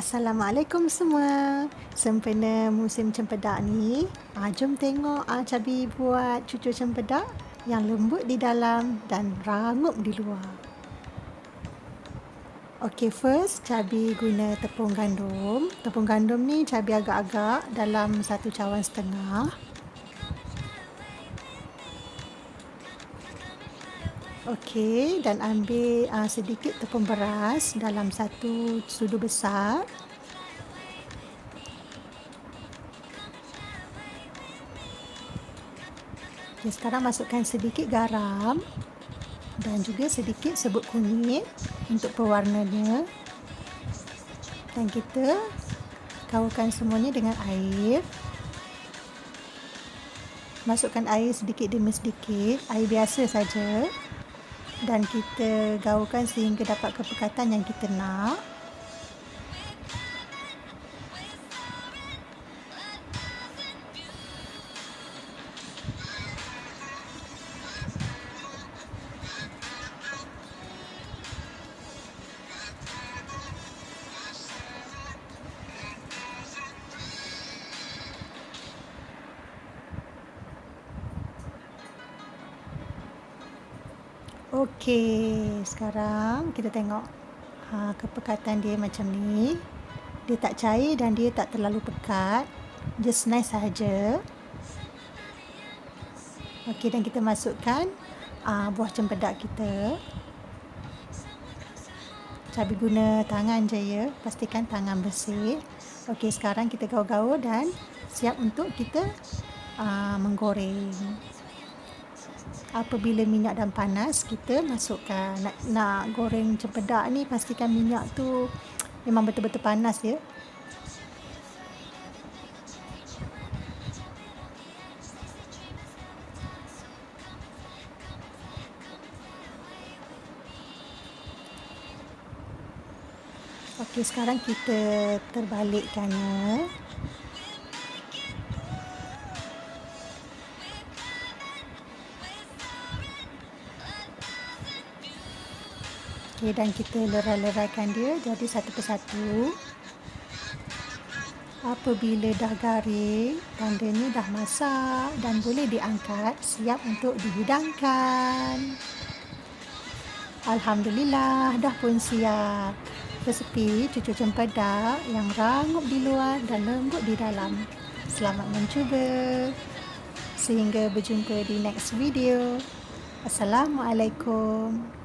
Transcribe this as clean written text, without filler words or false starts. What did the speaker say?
Assalamualaikum semua. Sempena musim cempedak ni, jom tengok cabi buat cucur cempedak yang lembut di dalam dan rangup di luar. Okey, first cabi guna tepung gandum. Tepung gandum ni cabi agak-agak dalam 1 cawan setengah. Okey, dan ambil sedikit tepung beras dalam 1 sudu besar. Okay, sekarang masukkan sedikit garam dan juga sedikit serbuk kunyit untuk pewarnanya. Dan kita gaulkan semuanya dengan air. Masukkan air sedikit demi sedikit, air biasa saja. Dan kita gaulkan sehingga dapat kepekatan yang kita nak. Okey, sekarang kita tengok kepekatan dia macam ni. Dia tak cair dan dia tak terlalu pekat. Just nice sahaja. Okey, dan kita masukkan buah cempedak kita. Cabi guna tangan je ya. Pastikan tangan bersih. Okey, sekarang kita gaul-gaul dan siap untuk kita menggoreng. Apabila minyak dah panas, kita masukkan. Nak goreng cempedak ni, pastikan minyak tu memang betul-betul panas ya. Okey, sekarang kita terbalikkannya. Okey, dan kita lerai-leraikan dia jadi satu persatu. Apabila dah garing, tandanya dah masak dan boleh diangkat, siap untuk dihidangkan. Alhamdulillah, dah pun siap. Resepi cucur cempedak yang rangup di luar dan lembut di dalam. Selamat mencuba. Sehingga berjumpa di next video. Assalamualaikum.